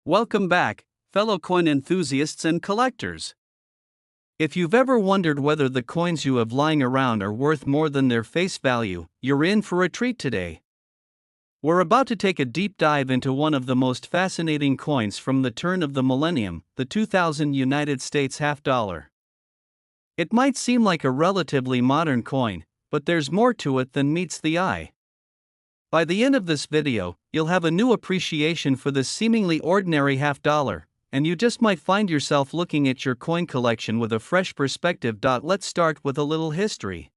Welcome back, fellow coin enthusiasts and collectors. If you've ever wondered whether the coins you have lying around are worth more than their face value, you're in for a treat today. We're about to take a deep dive into one of the most fascinating coins from the turn of the millennium, the 2000 United States half dollar. It might seem like a relatively modern coin, but there's more to it than meets the eye. By the end of this video, you'll have a new appreciation for this seemingly ordinary half dollar, and you just might find yourself looking at your coin collection with a fresh perspective. Let's start with a little history.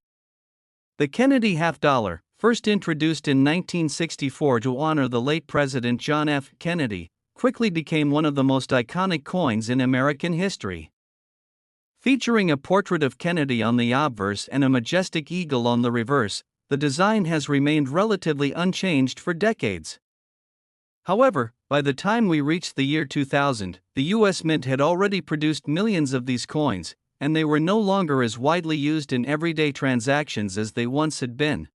The Kennedy half dollar, first introduced in 1964 to honor the late President John F. Kennedy, quickly became one of the most iconic coins in American history. Featuring a portrait of Kennedy on the obverse and a majestic eagle on the reverse, the design has remained relatively unchanged for decades. However, by the time we reached the year 2000, the U.S. Mint had already produced millions of these coins, and they were no longer as widely used in everyday transactions as they once had been.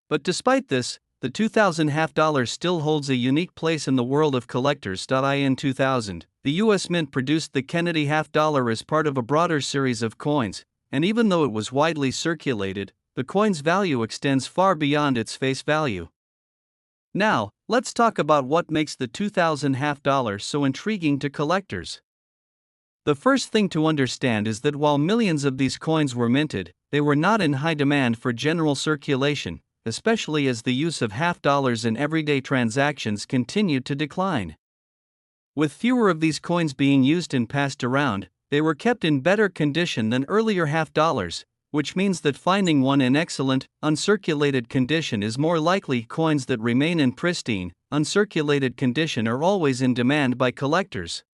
But despite this, the 2000 half dollar still holds a unique place in the world of collectors. In 2000, the U.S. Mint produced the Kennedy half dollar as part of a broader series of coins, and even though it was widely circulated, the coin's value extends far beyond its face value. Now, let's talk about what makes the 2000 half dollar so intriguing to collectors. The first thing to understand is that while millions of these coins were minted, they were not in high demand for general circulation, especially as the use of half dollars in everyday transactions continued to decline. With fewer of these coins being used and passed around, they were kept in better condition than earlier half dollars, which means that finding one in excellent, uncirculated condition is more likely. Coins that remain in pristine, uncirculated condition are always in demand by collectors.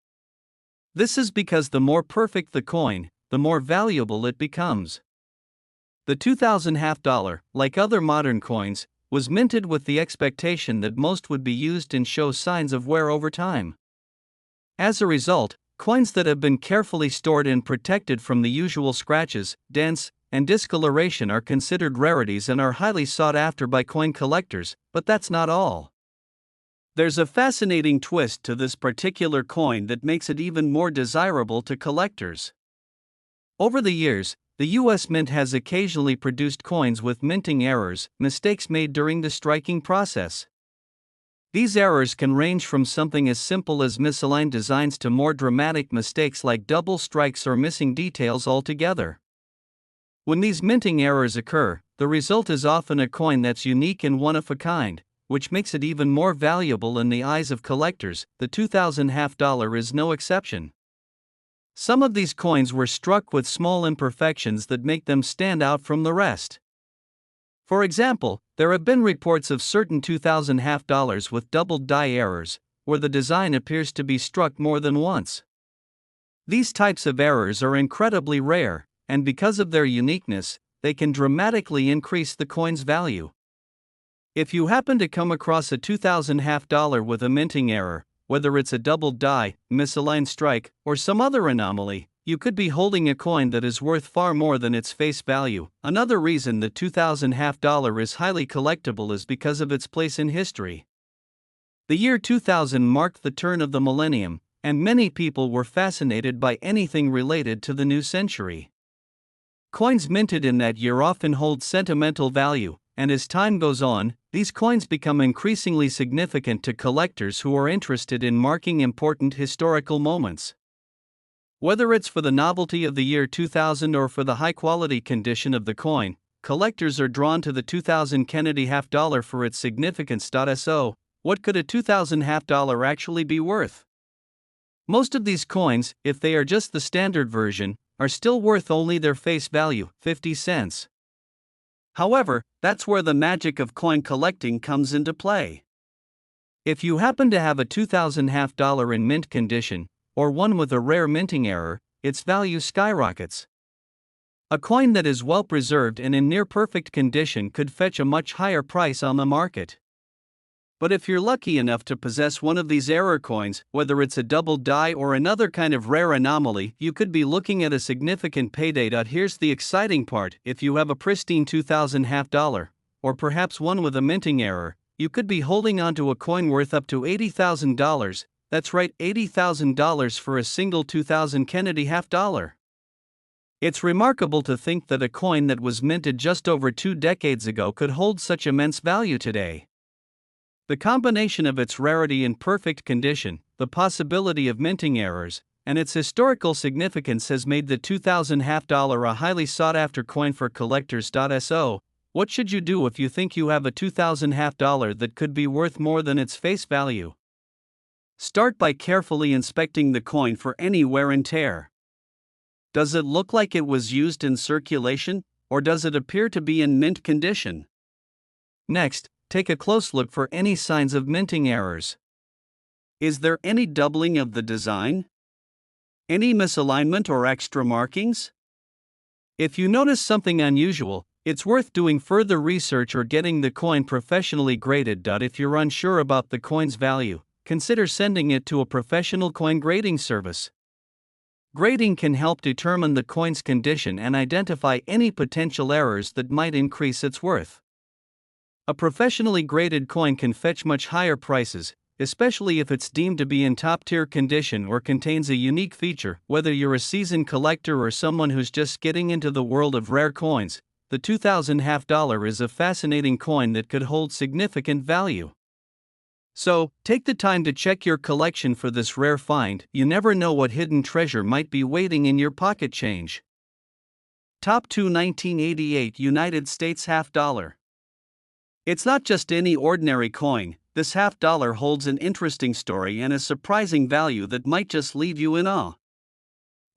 This is because the more perfect the coin, the more valuable it becomes. The 2000 half dollar, like other modern coins, was minted with the expectation that most would be used and show signs of wear over time. As a result, coins that have been carefully stored and protected from the usual scratches, dents, and discoloration are considered rarities and are highly sought after by coin collectors, but that's not all. There's a fascinating twist to this particular coin that makes it even more desirable to collectors. Over the years, the U.S. Mint has occasionally produced coins with minting errors, mistakes made during the striking process. These errors can range from something as simple as misaligned designs to more dramatic mistakes like double strikes or missing details altogether. When these minting errors occur, the result is often a coin that's unique and one of a kind, which makes it even more valuable in the eyes of collectors. The 2000 half dollar is no exception. Some of these coins were struck with small imperfections that make them stand out from the rest. For example, there have been reports of certain 2000 half dollars with doubled die errors, where the design appears to be struck more than once. These types of errors are incredibly rare, and because of their uniqueness, they can dramatically increase the coin's value. If you happen to come across a 2000 half dollar with a minting error, whether it's a doubled die, misaligned strike, or some other anomaly, you could be holding a coin that is worth far more than its face value. Another reason the 2000 half dollar is highly collectible is because of its place in history. The year 2000 marked the turn of the millennium, and many people were fascinated by anything related to the new century. Coins minted in that year often hold sentimental value, and as time goes on, these coins become increasingly significant to collectors who are interested in marking important historical moments. Whether it's for the novelty of the year 2000 or for the high-quality condition of the coin, collectors are drawn to the 2000 Kennedy half dollar for its significance. So, what could a 2000 half dollar actually be worth? Most of these coins, if they are just the standard version, are still worth only their face value, 50 cents. However, that's where the magic of coin collecting comes into play. If you happen to have a 2000 half dollar in mint condition, or one with a rare minting error, its value skyrockets. A coin that is well preserved and in near perfect condition could fetch a much higher price on the market. But if you're lucky enough to possess one of these error coins, whether it's a double die or another kind of rare anomaly, you could be looking at a significant payday. Here's the exciting part: if you have a pristine 2000 half dollar, or perhaps one with a minting error, you could be holding onto a coin worth up to $80,000, That's right, $80,000 for a single 2000 Kennedy half dollar. It's remarkable to think that a coin that was minted just over 2 decades ago could hold such immense value today. The combination of its rarity and perfect condition, the possibility of minting errors, and its historical significance has made the 2000 half dollar a highly sought after coin for collectors. So, what should you do if you think you have a 2000 half dollar that could be worth more than its face value? Start by carefully inspecting the coin for any wear and tear. Does it look like it was used in circulation, or does it appear to be in mint condition? Next, take a close look for any signs of minting errors. Is there any doubling of the design? Any misalignment or extra markings? If you notice something unusual, it's worth doing further research or getting the coin professionally graded. If you're unsure about the coin's value, consider sending it to a professional coin grading service. Grading can help determine the coin's condition and identify any potential errors that might increase its worth. A professionally graded coin can fetch much higher prices, especially if it's deemed to be in top-tier condition or contains a unique feature. Whether you're a seasoned collector or someone who's just getting into the world of rare coins, the 2000 half dollar is a fascinating coin that could hold significant value. So, take the time to check your collection for this rare find. You never know what hidden treasure might be waiting in your pocket change. Top 2 1988 United States half dollar. It's not just any ordinary coin. This half dollar holds an interesting story and a surprising value that might just leave you in awe.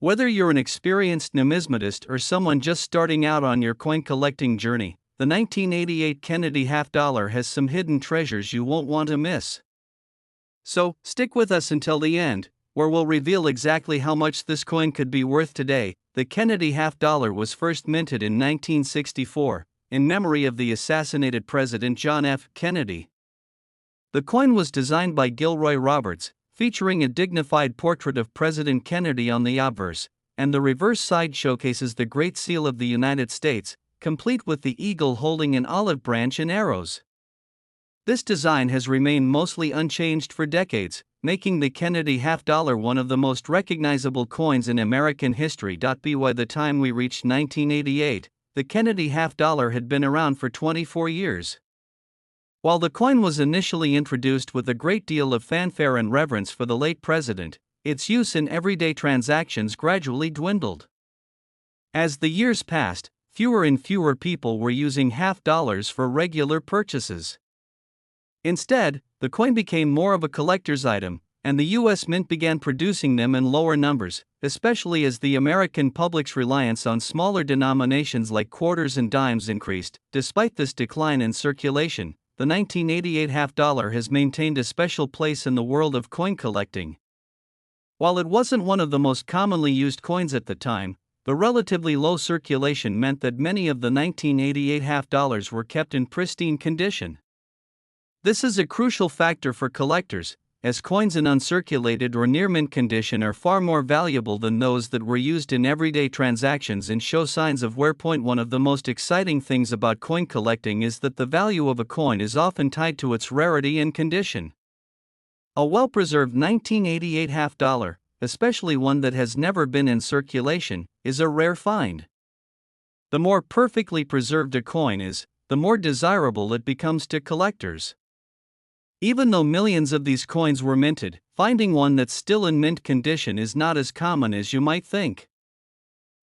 Whether you're an experienced numismatist or someone just starting out on your coin collecting journey, the 1988 Kennedy half dollar has some hidden treasures you won't want to miss. So, stick with us until the end, where we'll reveal exactly how much this coin could be worth today. The Kennedy half dollar was first minted in 1964, in memory of the assassinated President John F. Kennedy. The coin was designed by Gilroy Roberts, featuring a dignified portrait of President Kennedy on the obverse, and the reverse side showcases the Great Seal of the United States, complete with the eagle holding an olive branch and arrows. This design has remained mostly unchanged for decades, making the Kennedy half dollar one of the most recognizable coins in American history. By the time we reached 1988, the Kennedy half dollar had been around for 24 years. While the coin was initially introduced with a great deal of fanfare and reverence for the late president, its use in everyday transactions gradually dwindled. As the years passed, fewer and fewer people were using half dollars for regular purchases. Instead, the coin became more of a collector's item, and the U.S. Mint began producing them in lower numbers, especially as the American public's reliance on smaller denominations like quarters and dimes increased. Despite this decline in circulation, the 1988 half dollar has maintained a special place in the world of coin collecting. While it wasn't one of the most commonly used coins at the time, the relatively low circulation meant that many of the 1988 half dollars were kept in pristine condition. This is a crucial factor for collectors, as coins in uncirculated or near mint condition are far more valuable than those that were used in everyday transactions and show signs of wear. One of the most exciting things about coin collecting is that the value of a coin is often tied to its rarity and condition. A well-preserved 1988 half dollar, especially one that has never been in circulation, is a rare find. The more perfectly preserved a coin is, the more desirable it becomes to collectors. Even though millions of these coins were minted, finding one that's still in mint condition is not as common as you might think.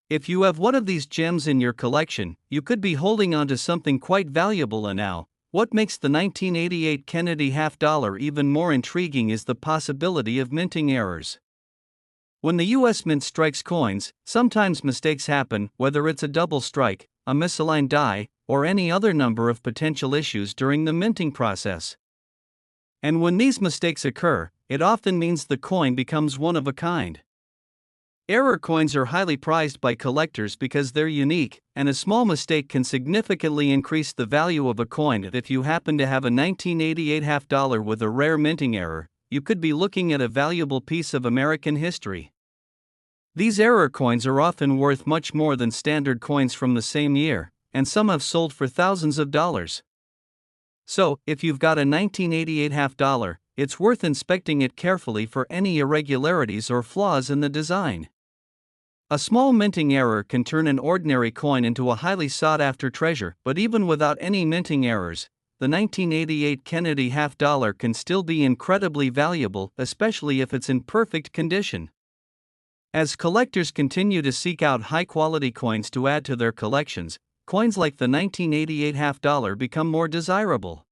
If you have one of these gems in your collection, you could be holding on to something quite valuable. And now, what makes the 1988 Kennedy half dollar even more intriguing is the possibility of minting errors. When the U.S. Mint strikes coins, sometimes mistakes happen, whether it's a double strike, a misaligned die, or any other number of potential issues during the minting process. And when these mistakes occur, it often means the coin becomes one of a kind. Error coins are highly prized by collectors because they're unique, and a small mistake can significantly increase the value of a coin. If you happen to have a 1988 half dollar with a rare minting error, you could be looking at a valuable piece of American history. These error coins are often worth much more than standard coins from the same year, and some have sold for thousands of dollars. So, if you've got a 1988 half dollar, it's worth inspecting it carefully for any irregularities or flaws in the design. A small minting error can turn an ordinary coin into a highly sought-after treasure, but even without any minting errors, the 1988 Kennedy half-dollar can still be incredibly valuable, especially if it's in perfect condition. As collectors continue to seek out high-quality coins to add to their collections, coins like the 1988 half-dollar become more desirable.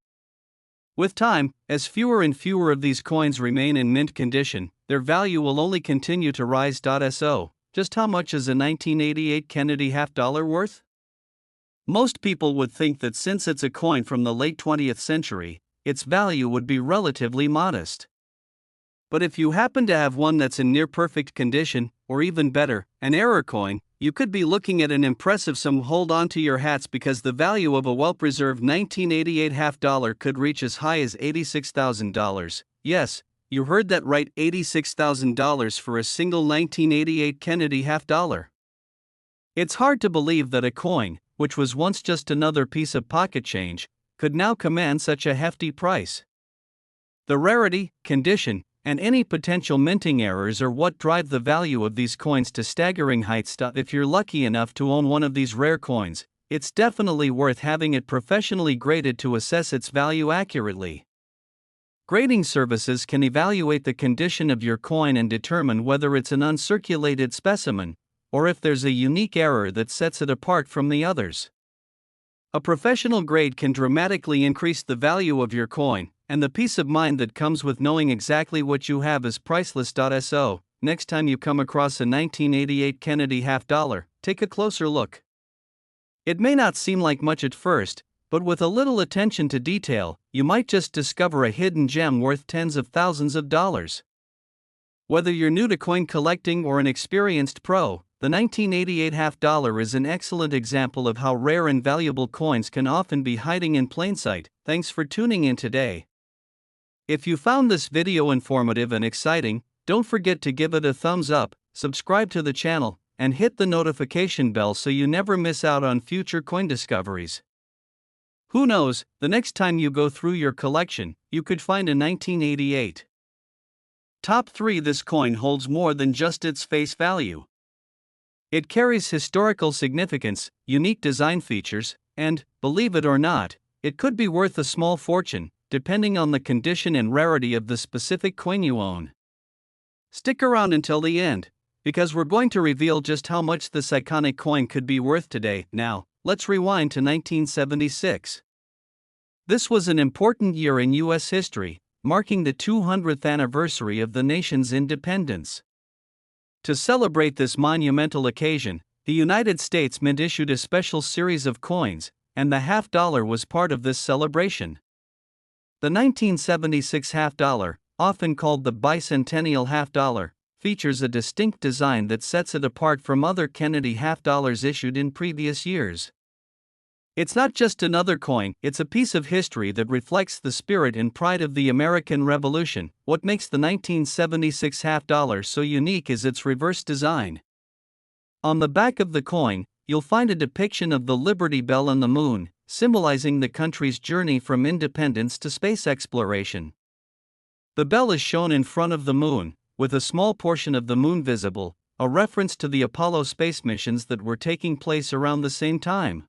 With time, as fewer and fewer of these coins remain in mint condition, their value will only continue to rise. So, just how much is a 1988 Kennedy half-dollar worth? Most people would think that since it's a coin from the late 20th century, its value would be relatively modest. But if you happen to have one that's in near-perfect condition, or even better, an error coin, you could be looking at an impressive sum. Hold on to your hats, because the value of a well-preserved 1988 half-dollar could reach as high as $86,000. Yes, you heard that right, $86,000 for a single 1988 Kennedy half-dollar. It's hard to believe that a coin, which was once just another piece of pocket change, could now command such a hefty price. The rarity, condition, and any potential minting errors are what drive the value of these coins to staggering heights. If you're lucky enough to own one of these rare coins, it's definitely worth having it professionally graded to assess its value accurately. Grading services can evaluate the condition of your coin and determine whether it's an uncirculated specimen, or if there's a unique error that sets it apart from the others. A professional grade can dramatically increase the value of your coin, and the peace of mind that comes with knowing exactly what you have is priceless. So, next time you come across a 1988 Kennedy half-dollar, take a closer look. It may not seem like much at first, but with a little attention to detail, you might just discover a hidden gem worth tens of thousands of dollars. Whether you're new to coin collecting or an experienced pro, the 1988 half-dollar is an excellent example of how rare and valuable coins can often be hiding in plain sight. Thanks for tuning in today. If you found this video informative and exciting, don't forget to give it a thumbs up, subscribe to the channel, and hit the notification bell so you never miss out on future coin discoveries. Who knows, the next time you go through your collection, you could find a 1988. Top 3. This coin holds more than just its face value. It carries historical significance, unique design features, and, believe it or not, it could be worth a small fortune, depending on the condition and rarity of the specific coin you own. Stick around until the end, because we're going to reveal just how much this iconic coin could be worth today. Now, let's rewind to 1976. This was an important year in U.S. history, marking the 200th anniversary of the nation's independence. To celebrate this monumental occasion, the United States Mint issued a special series of coins, and the half-dollar was part of this celebration. The 1976 half-dollar, often called the bicentennial half-dollar, features a distinct design that sets it apart from other Kennedy half-dollars issued in previous years. It's not just another coin, it's a piece of history that reflects the spirit and pride of the American Revolution. What makes the 1976 half-dollar so unique is its reverse design. On the back of the coin, you'll find a depiction of the Liberty Bell and the moon, symbolizing the country's journey from independence to space exploration. The bell is shown in front of the moon, with a small portion of the moon visible, a reference to the Apollo space missions that were taking place around the same time.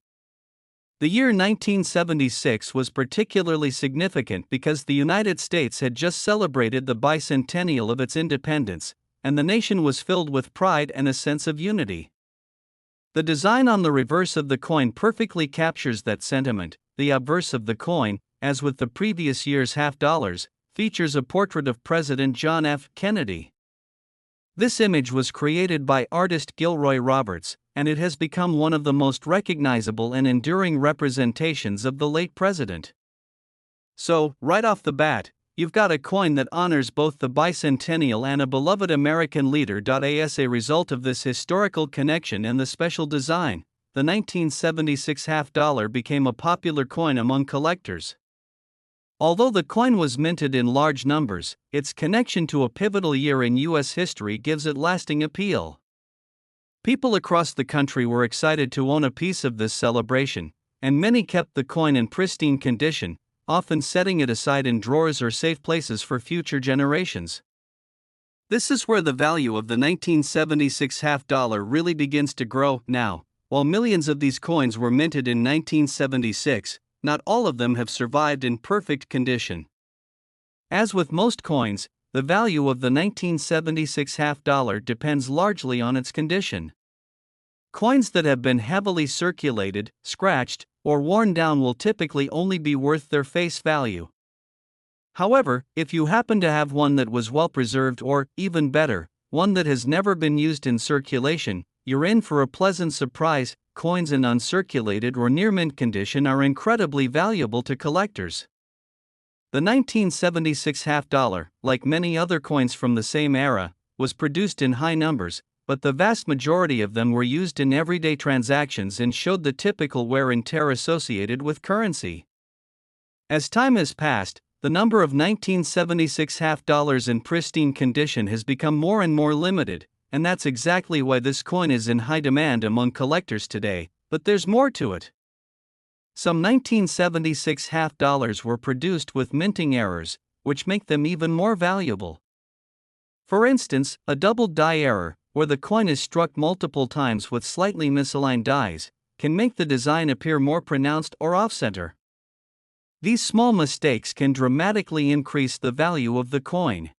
The year 1976 was particularly significant because the United States had just celebrated the bicentennial of its independence, and the nation was filled with pride and a sense of unity. The design on the reverse of the coin perfectly captures that sentiment. The obverse of the coin, as with the previous year's half-dollars, features a portrait of President John F. Kennedy. This image was created by artist Gilroy Roberts, and it has become one of the most recognizable and enduring representations of the late president. So, right off the bat, you've got a coin that honors both the bicentennial and a beloved American leader. As a result of this historical connection and the special design, the 1976 half-dollar became a popular coin among collectors. Although the coin was minted in large numbers, its connection to a pivotal year in U.S. history gives it lasting appeal. People across the country were excited to own a piece of this celebration, and many kept the coin in pristine condition, often setting it aside in drawers or safe places for future generations. This is where the value of the 1976 half dollar really begins to grow. Now, while millions of these coins were minted in 1976, not all of them have survived in perfect condition. As with most coins, the value of the 1976 half dollar depends largely on its condition. Coins that have been heavily circulated, scratched, or worn down will typically only be worth their face value. However, if you happen to have one that was well preserved or, even better, one that has never been used in circulation, you're in for a pleasant surprise. Coins in uncirculated or near mint condition are incredibly valuable to collectors. The 1976 half dollar, like many other coins from the same era, was produced in high numbers, but the vast majority of them were used in everyday transactions and showed the typical wear and tear associated with currency. As time has passed, the number of 1976 half dollars in pristine condition has become more and more limited, and that's exactly why this coin is in high demand among collectors today. But there's more to it. Some 1976 half dollars were produced with minting errors, which make them even more valuable. For instance, a doubled die error, where the coin is struck multiple times with slightly misaligned dies, can make the design appear more pronounced or off-center. These small mistakes can dramatically increase the value of the coin.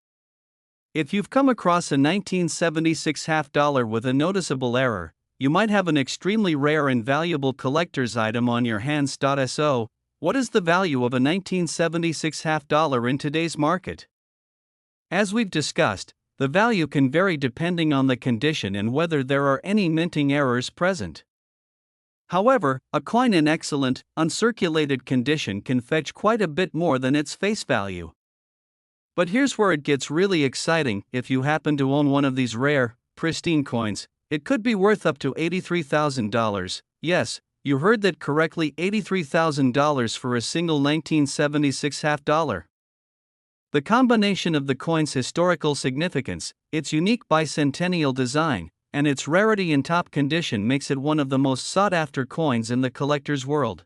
If you've come across a 1976 half dollar with a noticeable error, you might have an extremely rare and valuable collector's item on your hands. So, what is the value of a 1976 half dollar in today's market? As we've discussed, the value can vary depending on the condition and whether there are any minting errors present. However, a coin in excellent, uncirculated condition can fetch quite a bit more than its face value. But here's where it gets really exciting. If you happen to own one of these rare, pristine coins, it could be worth up to $83,000. Yes, you heard that correctly, $83,000 for a single 1976 half dollar. The combination of the coin's historical significance, its unique bicentennial design, and its rarity in top condition makes it one of the most sought-after coins in the collector's world.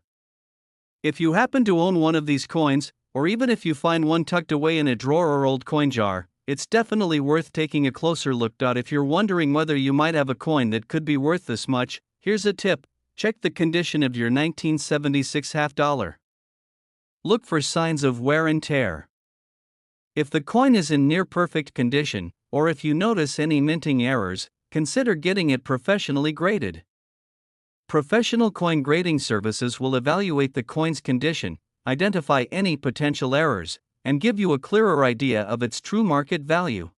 If you happen to own one of these coins, or even if you find one tucked away in a drawer or old coin jar, it's definitely worth taking a closer look. If you're wondering whether you might have a coin that could be worth this much, here's a tip: check the condition of your 1976 half dollar. Look for signs of wear and tear. If the coin is in near perfect condition, or if you notice any minting errors, consider getting it professionally graded. Professional coin grading services will evaluate the coin's condition, identify any potential errors, and give you a clearer idea of its true market value.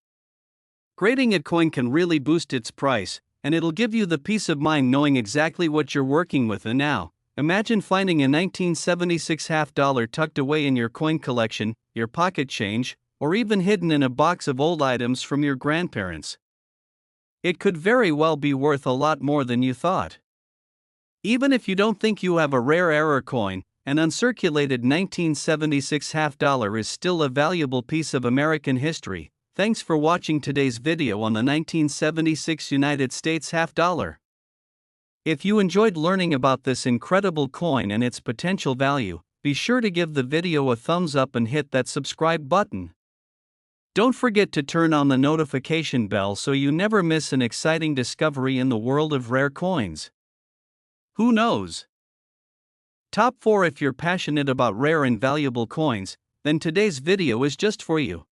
Grading a coin can really boost its price, and it'll give you the peace of mind knowing exactly what you're working with. And now, imagine finding a 1976 half dollar tucked away in your coin collection, your pocket change, or even hidden in a box of old items from your grandparents. It could very well be worth a lot more than you thought. Even if you don't think you have a rare error coin, an uncirculated 1976 half dollar is still a valuable piece of American history. Thanks for watching today's video on the 1976 United States half dollar. If you enjoyed learning about this incredible coin and its potential value, be sure to give the video a thumbs up and hit that subscribe button. Don't forget to turn on the notification bell so you never miss an exciting discovery in the world of rare coins. Who knows? Top 4. If you're passionate about rare and valuable coins, then today's video is just for you.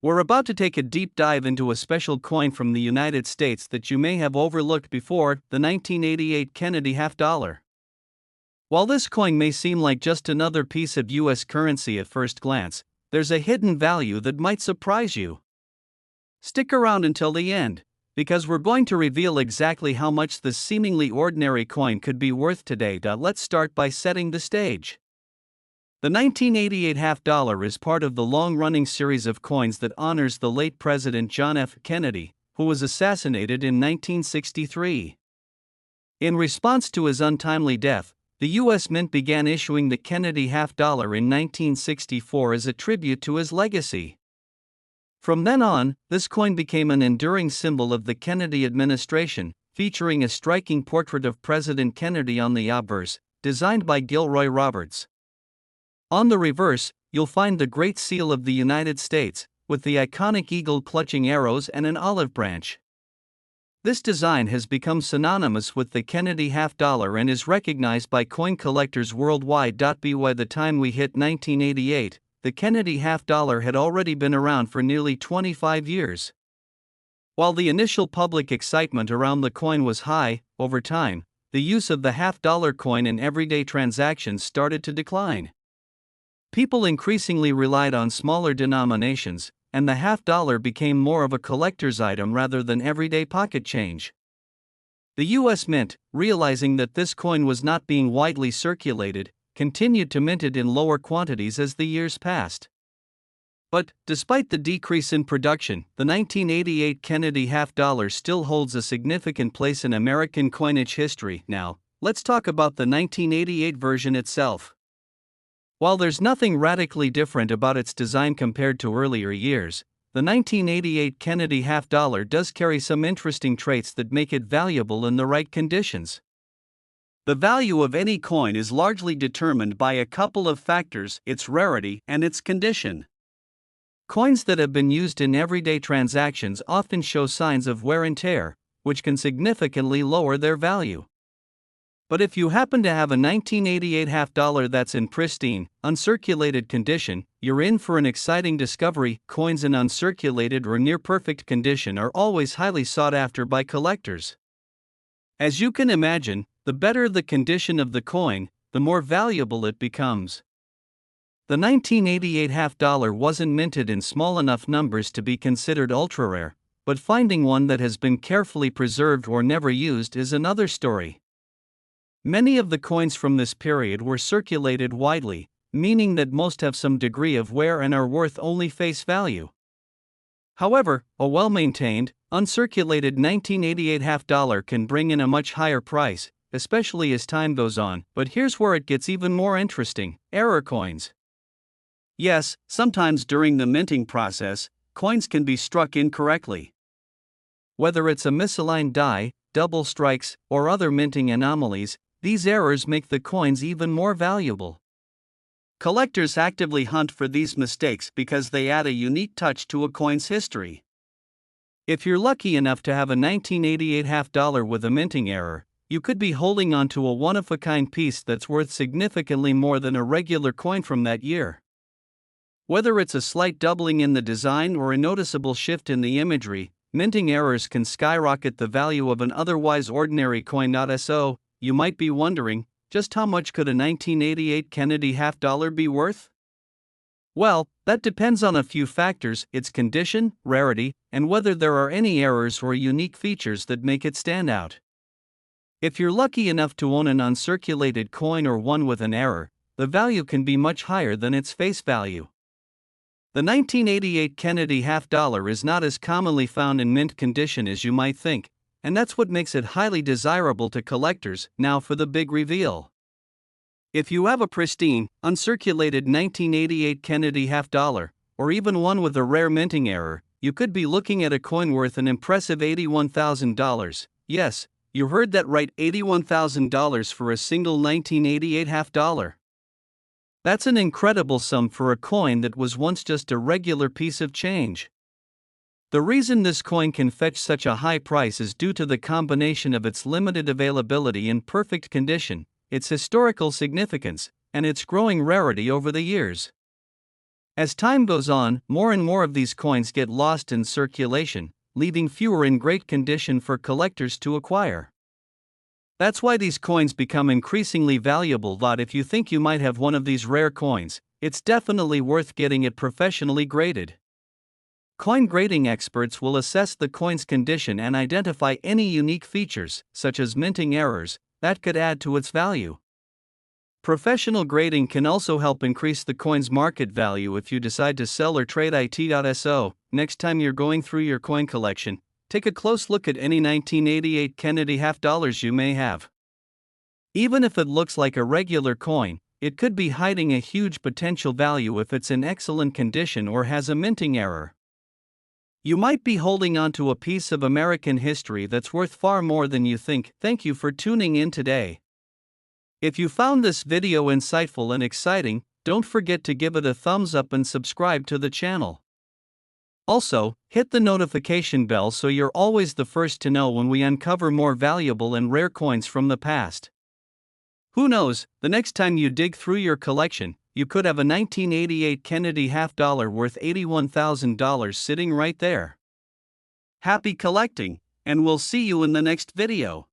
We're about to take a deep dive into a special coin from the United States that you may have overlooked before, the 1988 Kennedy half dollar. While this coin may seem like just another piece of US currency at first glance, there's a hidden value that might surprise you. Stick around until the end, because we're going to reveal exactly how much this seemingly ordinary coin could be worth today. Let's start by setting the stage. The 1988 half dollar is part of the long-running series of coins that honors the late President John F. Kennedy, who was assassinated in 1963. In response to his untimely death, the U.S. Mint began issuing the Kennedy half dollar in 1964 as a tribute to his legacy. From then on, this coin became an enduring symbol of the Kennedy administration, featuring a striking portrait of President Kennedy on the obverse, designed by Gilroy Roberts. On the reverse, you'll find the Great Seal of the United States, with the iconic eagle clutching arrows and an olive branch. This design has become synonymous with the Kennedy half-dollar and is recognized by coin collectors worldwide. By the time we hit 1988, the Kennedy half-dollar had already been around for nearly 25 years. While the initial public excitement around the coin was high, over time, the use of the half-dollar coin in everyday transactions started to decline. People increasingly relied on smaller denominations, and the half-dollar became more of a collector's item rather than everyday pocket change. The U.S. Mint, realizing that this coin was not being widely circulated, continued to mint it in lower quantities as the years passed. But, despite the decrease in production, the 1988 Kennedy half-dollar still holds a significant place in American coinage history. Now, let's talk about the 1988 version itself. While there's nothing radically different about its design compared to earlier years, the 1988 Kennedy half-dollar does carry some interesting traits that make it valuable in the right conditions. The value of any coin is largely determined by a couple of factors: its rarity and its condition. Coins that have been used in everyday transactions often show signs of wear and tear, which can significantly lower their value. But if you happen to have a 1988 half-dollar that's in pristine, uncirculated condition, you're in for an exciting discovery. Coins in uncirculated or near-perfect condition are always highly sought after by collectors. As you can imagine, the better the condition of the coin, the more valuable it becomes. The 1988 half-dollar wasn't minted in small enough numbers to be considered ultra-rare, but finding one that has been carefully preserved or never used is another story. Many of the coins from this period were circulated widely, meaning that most have some degree of wear and are worth only face value. However, a well-maintained, uncirculated 1988 half-dollar can bring in a much higher price, especially as time goes on. But here's where it gets even more interesting: error coins. Yes, sometimes during the minting process, coins can be struck incorrectly. Whether it's a misaligned die, double strikes, or other minting anomalies, these errors make the coins even more valuable. Collectors actively hunt for these mistakes because they add a unique touch to a coin's history. If you're lucky enough to have a 1988 half-dollar with a minting error, you could be holding onto a one-of-a-kind piece that's worth significantly more than a regular coin from that year. Whether it's a slight doubling in the design or a noticeable shift in the imagery, minting errors can skyrocket the value of an otherwise ordinary coin. So, you might be wondering, just how much could a 1988 Kennedy half-dollar be worth? Well, that depends on a few factors: its condition, rarity, and whether there are any errors or unique features that make it stand out. If you're lucky enough to own an uncirculated coin or one with an error, the value can be much higher than its face value. The 1988 Kennedy half-dollar is not as commonly found in mint condition as you might think, and that's what makes it highly desirable to collectors. Now for the big reveal. If you have a pristine, uncirculated 1988 Kennedy half-dollar, or even one with a rare minting error, you could be looking at a coin worth an impressive $81,000. Yes, you heard that right, $81,000 for a single 1988 half-dollar. That's an incredible sum for a coin that was once just a regular piece of change. The reason this coin can fetch such a high price is due to the combination of its limited availability in perfect condition, its historical significance, and its growing rarity over the years. As time goes on, more and more of these coins get lost in circulation, leaving fewer in great condition for collectors to acquire. That's why these coins become increasingly valuable. If you think you might have one of these rare coins, it's definitely worth getting it professionally graded. Coin grading experts will assess the coin's condition and identify any unique features, such as minting errors, that could add to its value. Professional grading can also help increase the coin's market value if you decide to sell or trade it. So, next time you're going through your coin collection, take a close look at any 1988 Kennedy half-dollars you may have. Even if it looks like a regular coin, it could be hiding a huge potential value if it's in excellent condition or has a minting error. You might be holding onto a piece of American history that's worth far more than you think. Thank you for tuning in today. If you found this video insightful and exciting, Don't forget to give it a thumbs up and subscribe to the channel. Also, hit the notification bell so you're always the first to know when we uncover more valuable and rare coins from the past. Who knows, the next time you dig through your collection, you could have a 1988 Kennedy half dollar worth $81,000 sitting right there. Happy collecting, and we'll see you in the next video.